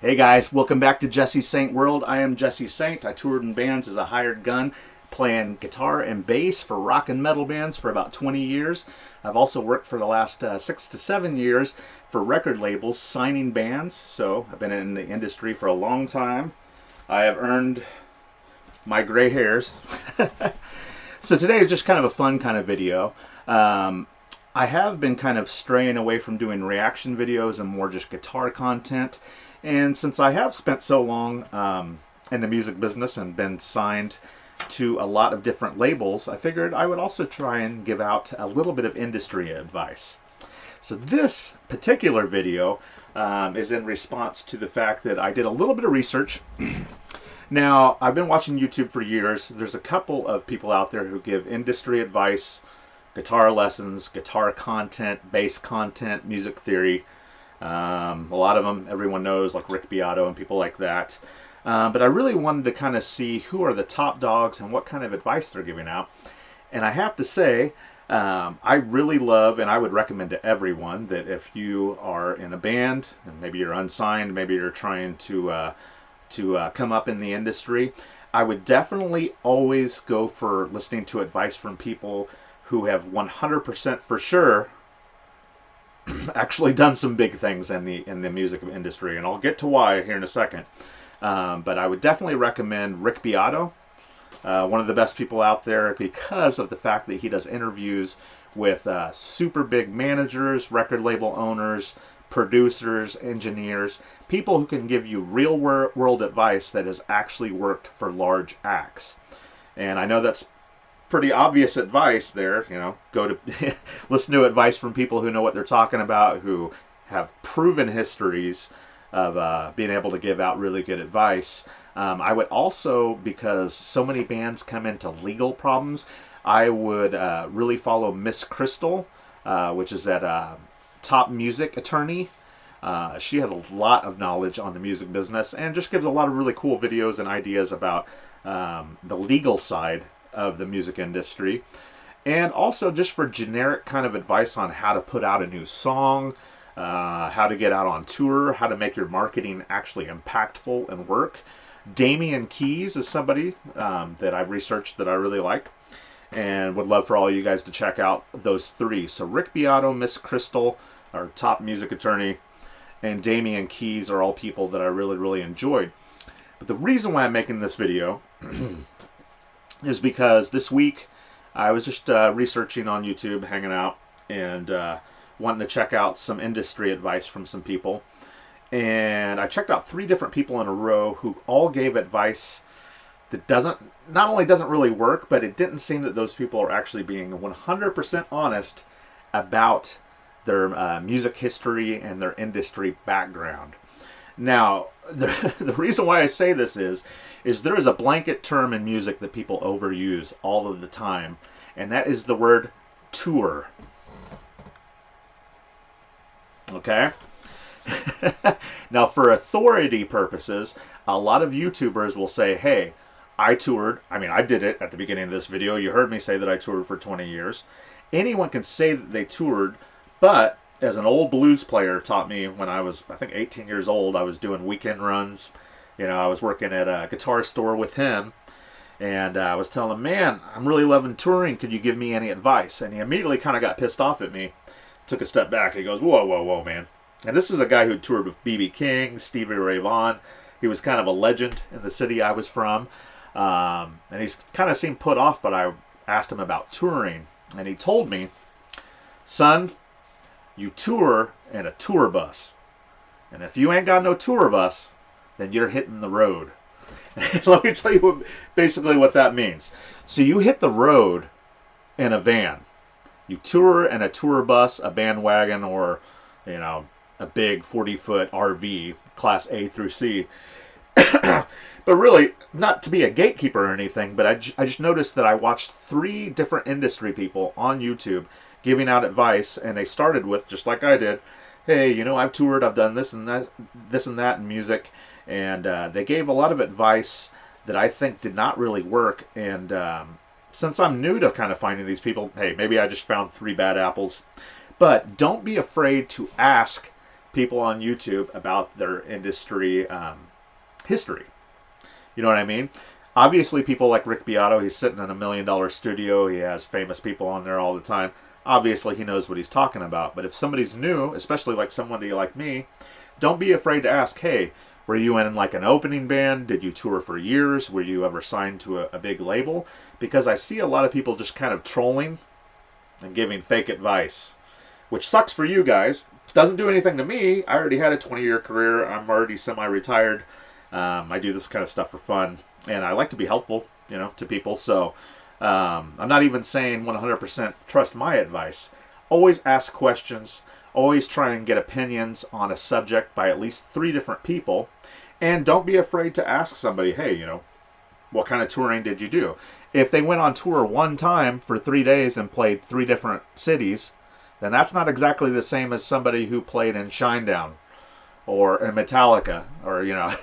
Hey guys, welcome back to Jesse Saint World. I am Jesse Saint. I toured in bands as a hired gun, playing guitar and bass for rock and metal bands for about 20 years. I've also worked for the last 6 to 7 years for record labels, signing bands. So I've been in the industry for a long time. I have earned my gray hairs. So today is just kind of a fun kind of video. I have been kind of straying away from doing reaction videos and more just guitar content. And since I have spent so long in the music business and been signed to a lot of different labels, I figured I would also try and give out a little bit of industry advice. So this particular video is in response to the fact that I did a little bit of research. Now, I've been watching YouTube for years. There's a couple of people out there who give industry advice, guitar lessons, guitar content, bass content, music theory. A lot of them everyone knows, like Rick Beato and people like that. But I really wanted to kind of see who are the top dogs and what kind of advice they're giving out. And I have to say, I really love, and I would recommend to everyone, that if you are in a band, and maybe you're unsigned, maybe you're trying to come up in the industry, I would definitely always go for listening to advice from people who have 100% for sure actually done some big things in the music industry, and I'll get to why here in a second. But I would definitely recommend Rick Beato, one of the best people out there, because of the fact that he does interviews with super big managers, record label owners, producers, engineers, people who can give you real world advice that has actually worked for large acts. And I know that's pretty obvious advice there, go to listen to advice from people who know what they're talking about, who have proven histories of being able to give out really good advice. I would also, because so many bands come into legal problems, I would really follow Miss Crystal, which is that top music attorney. She has a lot of knowledge on the music business and just gives a lot of really cool videos and ideas about the legal side of the music industry, and also just for generic kind of advice on how to put out a new song, how to get out on tour, how to make your marketing actually impactful and work. Damian Keys is somebody that I've researched that I really like, and would love for all you guys to check out those three. So Rick Beato, Miss Crystal, our top music attorney, and Damian Keys are all people that I really enjoyed. But the reason why I'm making this video is because this week I was just researching on YouTube, hanging out, and wanting to check out some industry advice from some people. And I checked out 3 different people in a row who all gave advice that not only doesn't really work, but it didn't seem that those people are actually being 100% honest about their music history and their industry background. Now, the reason why I say this is there is a blanket term in music that people overuse all of the time, and that is the word tour. Okay? Now, for authority purposes, a lot of YouTubers will say, hey, I toured. I mean, I did it at the beginning of this video. You heard me say that I toured for 20 years. Anyone can say that they toured, but as an old blues player taught me when I was, I think, 18 years old, I was doing weekend runs. I was working at a guitar store with him, and I was telling him, man, I'm really loving touring. Could you give me any advice? And he immediately kind of got pissed off at me, took a step back. He goes, whoa, man. And this is a guy who toured with B.B. King, Stevie Ray Vaughan. He was kind of a legend in the city I was from. And he's kind of seemed put off, but I asked him about touring. And he told me, son, you tour in a tour bus. And if you ain't got no tour bus, then you're hitting the road. Let me tell you basically what that means. So you hit the road in a van. You tour in a tour bus, a bandwagon, or, a big 40-foot RV, class A through C. But really, not to be a gatekeeper or anything, but I just noticed that I watched 3 different industry people on YouTube giving out advice, and they started with, just like I did, hey, I've toured, I've done this and that in music, and they gave a lot of advice that I think did not really work. And since I'm new to kind of finding these people, hey, maybe I just found 3 bad apples. But don't be afraid to ask people on YouTube about their industry history. You know what I mean? Obviously, people like Rick Beato, he's sitting in a $1 million studio. He has famous people on there all the time. Obviously, he knows what he's talking about. But if somebody's new, especially like somebody like me, don't be afraid to ask, hey, were you in like an opening band? Did you tour for years? Were you ever signed to a big label? Because I see a lot of people just kind of trolling and giving fake advice, which sucks for you guys. Doesn't do anything to me. I already had a 20-year career. I'm already semi-retired. I do this kind of stuff for fun, and I like to be helpful, you know, to people. So I'm not even saying 100% trust my advice. Always ask questions. Always try and get opinions on a subject by at least 3 different people. And don't be afraid to ask somebody, hey, you know, what kind of touring did you do? If they went on tour one time for 3 days and played 3 different cities, then that's not exactly the same as somebody who played in Shinedown or in Metallica, or, you know,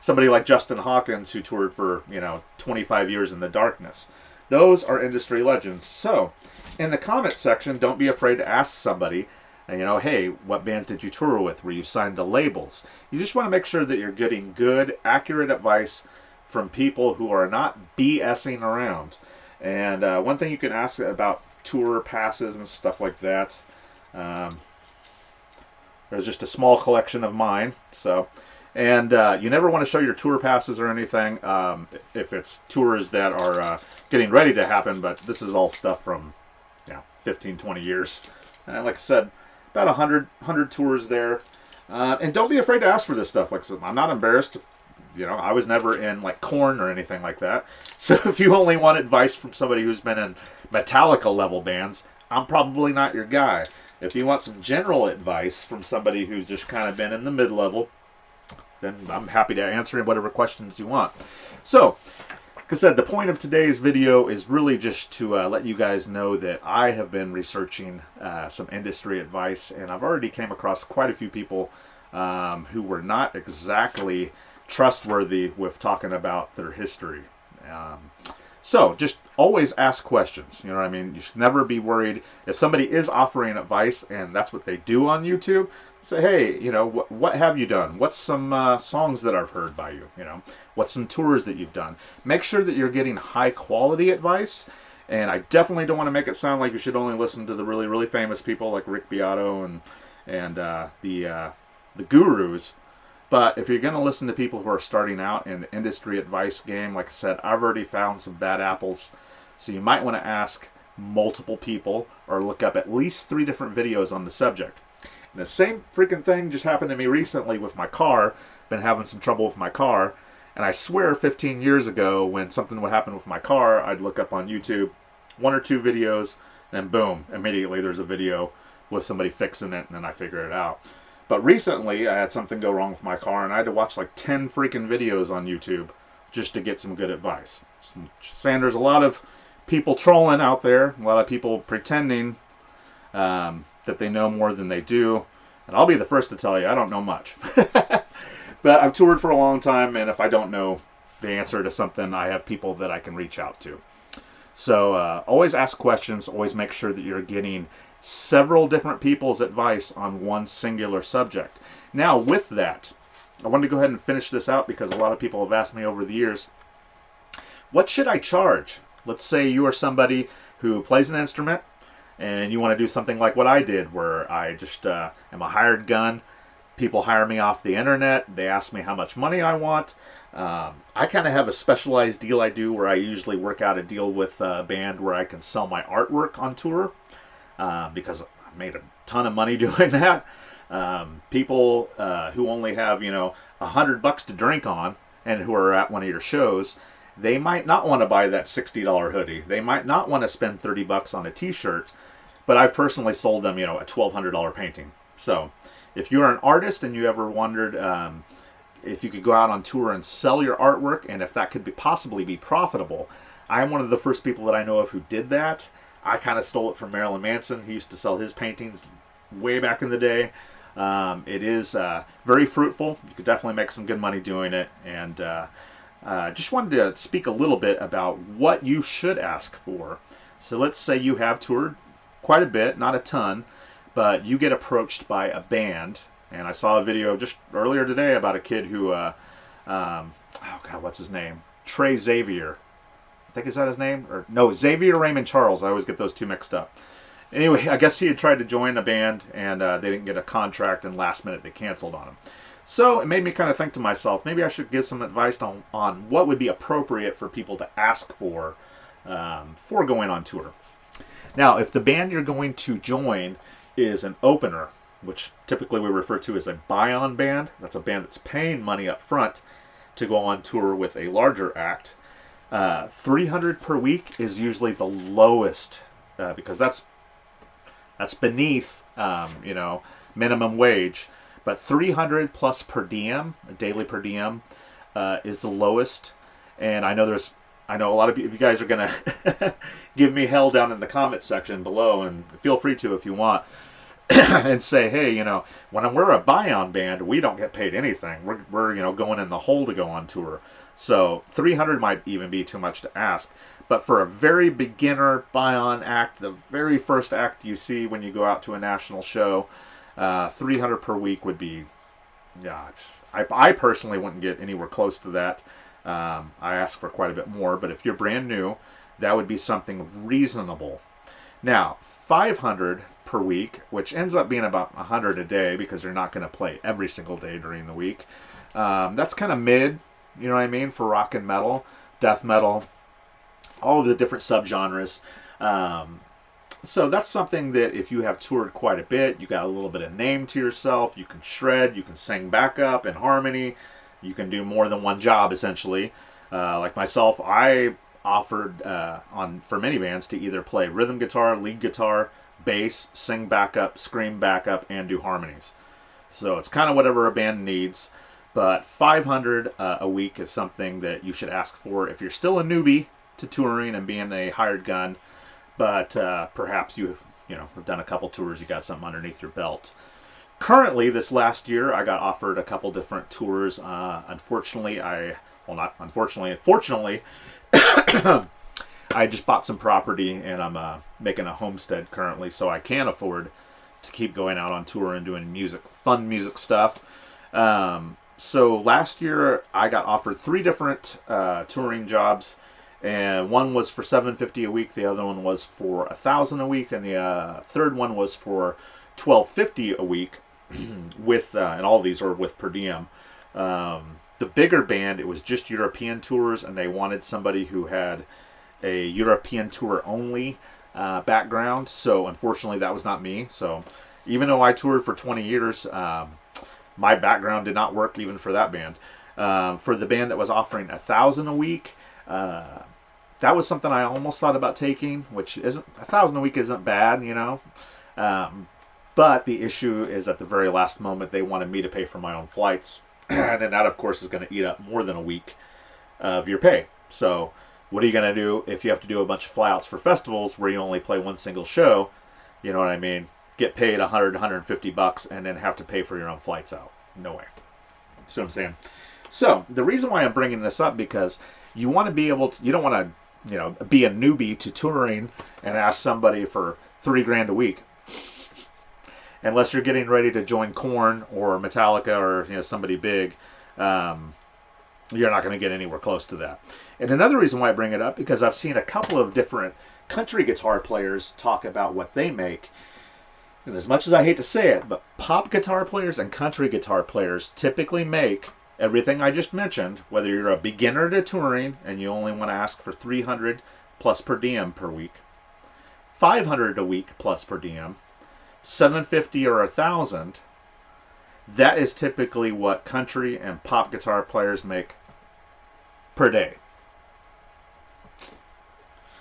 somebody like Justin Hawkins who toured for, you know, 25 years in the darkness. Those are industry legends. So in the comments section, don't be afraid to ask somebody, you know, hey, what bands did you tour with? Were you signed to labels? You just want to make sure that you're getting good, accurate advice from people who are not BSing around. And one thing you can ask about tour passes and stuff like that, there's just a small collection of mine. So, and you never want to show your tour passes or anything if it's tours that are getting ready to happen. But this is all stuff from, you know, 15, 20 years. And like I said, about 100 tours there. And don't be afraid to ask for this stuff. Like I said, I'm not embarrassed. You know, I was never in like Korn or anything like that. So if you only want advice from somebody who's been in Metallica level bands, I'm probably not your guy. If you want some general advice from somebody who's just kind of been in the mid-level, then I'm happy to answer whatever questions you want. So, like I said, the point of today's video is really just to let you guys know that I have been researching some industry advice, and I've already came across quite a few people who were not exactly trustworthy with talking about their history. So just always ask questions. You know what I mean? You should never be worried. If somebody is offering advice and that's what they do on YouTube, say, hey, you know, what have you done? What's some songs that I've heard by you? You know, what's some tours that you've done? Make sure that you're getting high quality advice. And I definitely don't want to make it sound like you should only listen to the really, really famous people like Rick Beato and the gurus. But if you're going to listen to people who are starting out in the industry advice game, like I said, I've already found some bad apples. So you might want to ask multiple people or look up at least 3 different videos on the subject. And the same freaking thing just happened to me recently with my car. Been having some trouble with my car. And I swear 15 years ago when something would happen with my car, I'd look up on YouTube 1 or 2 videos, and boom, immediately there's a video with somebody fixing it, and then I figure it out. But recently, I had something go wrong with my car, and I had to watch like 10 freaking videos on YouTube just to get some good advice. Saying there's a lot of people trolling out there, a lot of people pretending that they know more than they do. And I'll be the first to tell you, I don't know much. But I've toured for a long time, and if I don't know the answer to something, I have people that I can reach out to. So always ask questions, always make sure that you're getting several different people's advice on one singular subject. Now, with that, I wanted to go ahead and finish this out because a lot of people have asked me over the years, what should I charge? Let's say you are somebody who plays an instrument and you want to do something like what I did, where I just am a hired gun. People hire me off the internet. They ask me how much money I want. I kind of have a specialized deal I do where I usually work out a deal with a band where I can sell my artwork on tour. Because I made a ton of money doing that. People who only have, you know, $100 to drink on and who are at one of your shows, they might not want to buy that $60 hoodie. They might not want to spend $30 on a t-shirt, but I've personally sold them, you know, a $1,200 painting. So if you're an artist and you ever wondered if you could go out on tour and sell your artwork and if that could possibly be profitable, I'm one of the first people that I know of who did that. I kind of stole it from Marilyn Manson. He used to sell his paintings way back in the day. It is very fruitful. You could definitely make some good money doing it. And just wanted to speak a little bit about what you should ask for. So let's say you have toured quite a bit, not a ton, but you get approached by a band And I saw a video just earlier today about a kid who, oh God, what's his name? Trey Xavier. I think, is that his name? Or no, Xavier Raymond Charles. I always get those two mixed up. Anyway, I guess he had tried to join a band, and they didn't get a contract, and last minute they canceled on him. So it made me kind of think to myself, maybe I should give some advice on what would be appropriate for people to ask for going on tour. Now, if the band you're going to join is an opener, which typically we refer to as a buy-on band, that's a band that's paying money up front to go on tour with a larger act, $300 per week is usually the lowest, because that's beneath minimum wage. But $300 plus per diem, a daily per diem, is the lowest. And I know a lot of you guys are gonna give me hell down in the comment section below, and feel free to if you want, and say, hey, when we're a buy-on band, we don't get paid anything. We're going in the hole to go on tour. So $300 might even be too much to ask. But for a very beginner buy-on act, the very first act you see when you go out to a national show, $300 per week would be, yeah. I personally wouldn't get anywhere close to that. I ask for quite a bit more, but if you're brand new, that would be something reasonable. Now, $500 per week, which ends up being about $100 a day because you're not going to play every single day during the week. That's kind of mid, you know what I mean, for rock and metal, death metal, all of the different subgenres. So that's something that if you have toured quite a bit, you got a little bit of name to yourself, you can shred, you can sing backup in harmony, you can do more than one job essentially. Like myself, I offered for many bands to either play rhythm guitar, lead guitar, bass, sing backup, scream backup, and do harmonies. So it's kind of whatever a band needs. But $500 a week is something that you should ask for if you're still a newbie to touring and being a hired gun. But perhaps you have done a couple tours, you got something underneath your belt. Currently, this last year, I got offered a couple different tours. Fortunately, I just bought some property, and I'm making a homestead currently, so I can afford to keep going out on tour and doing fun music stuff. So last year, I got offered 3 different touring jobs. And one was for $750 a week, the other one was for $1,000 a week, and the third one was for $1,250 a week. With and all of these are with per diem. The bigger band, it was just European tours, and they wanted somebody who had a European tour only background. So unfortunately, that was not me. So even though I toured for 20 years, my background did not work even for that band. For the band that was offering $1,000 a week. That was something I almost thought about taking, which isn't $1,000 a week isn't bad, but the issue is at the very last moment they wanted me to pay for my own flights, and then that of course is going to eat up more than a week of your pay. So what are you going to do if you have to do a bunch of flyouts for festivals where you only play one single show? You know what I mean? Get paid $100, $150 and then have to pay for your own flights out? No way. See what I'm saying? So the reason why I'm bringing this up, because you want to be able to, you don't want to, be a newbie to touring and ask somebody for $3,000 a week, unless you're getting ready to join Korn or Metallica or somebody big. You're not going to get anywhere close to that. And another reason why I bring it up, because I've seen a couple of different country guitar players talk about what they make. And as much as I hate to say it, but pop guitar players and country guitar players typically make everything I just mentioned, whether you're a beginner to touring and you only want to ask for $300 plus per diem per week, $500 a week plus per diem, $750 or $1,000, that is typically what country and pop guitar players make per day.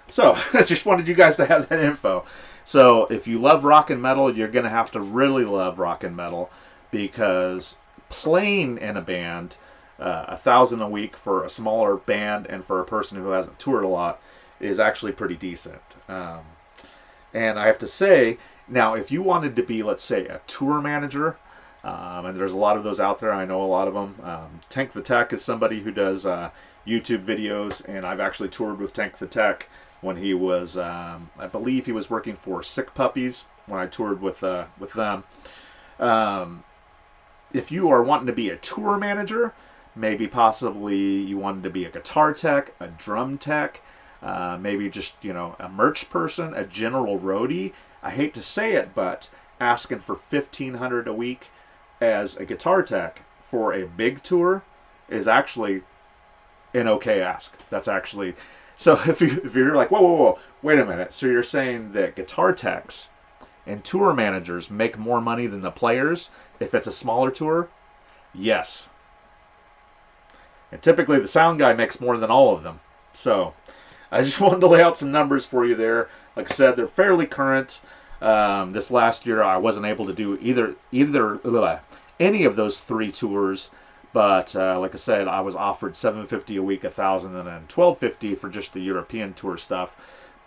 So I just wanted you guys to have that info. So if you love rock and metal, you're going to have to really love rock and metal, because playing in a band, $1,000 a week for a smaller band and for a person who hasn't toured a lot is actually pretty decent. And I have to say, now if you wanted to be, let's say, a tour manager, and there's a lot of those out there, I know a lot of them. Tank the Tech is somebody who does YouTube videos, and I've actually toured with Tank the Tech when he was, I believe he was working for Sick Puppies when I toured with them. if you are wanting to be a tour manager, maybe possibly you wanted to be a guitar tech, a drum tech, maybe just, you know, a merch person, a general roadie. I hate to say it, but asking for $1,500 a week as a guitar tech for a big tour is actually an okay ask. That's actually, so if you're like, whoa, wait a minute. So you're saying that guitar techs and tour managers make more money than the players if it's a smaller tour? Yes. And typically the sound guy makes more than all of them. So I just wanted to lay out some numbers for you there. Like I said, they're fairly current. This last year I wasn't able to do any of those 3 tours, but like I said, I was offered $750 a week, $1,000, and then $1,250 for just the European tour stuff.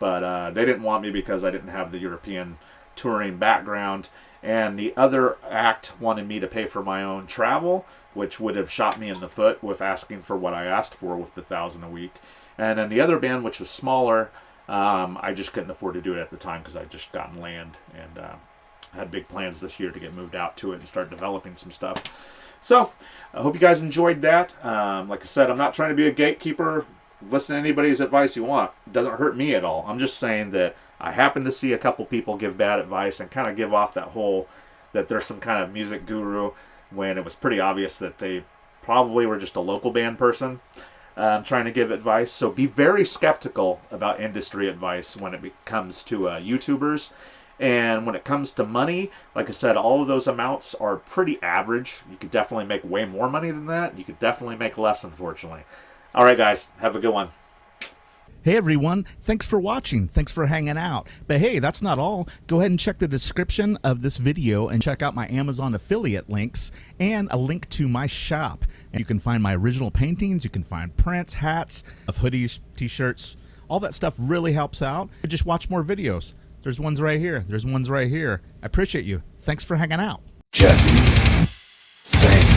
But they didn't want me because I didn't have the European touring background, and the other act wanted me to pay for my own travel, which would have shot me in the foot with asking for what I asked for with the $1,000 a week. And then the other band, which was smaller, I just couldn't afford to do it at the time because I just gotten land and had big plans this year to get moved out to it and start developing some stuff. So I hope you guys enjoyed that. Like I said, I'm not trying to be a gatekeeper. Listen to anybody's advice you want. It doesn't hurt me at all. I'm just saying that I happen to see a couple people give bad advice and kind of give off that whole that they're some kind of music guru when it was pretty obvious that they probably were just a local band person trying to give advice. So be very skeptical about industry advice when it comes to YouTubers. And when it comes to money, like I said, all of those amounts are pretty average. You could definitely make way more money than that. You could definitely make less, unfortunately. All right, guys, have a good one. Hey everyone, thanks for watching, thanks for hanging out. But hey, that's not all. Go ahead and check the description of this video and check out my Amazon affiliate links and a link to my shop. And you can find my original paintings, you can find prints, hats, hoodies, t-shirts. All that stuff really helps out. Just watch more videos. There's ones right here, there's ones right here. I appreciate you. Thanks for hanging out. Jesse Saint.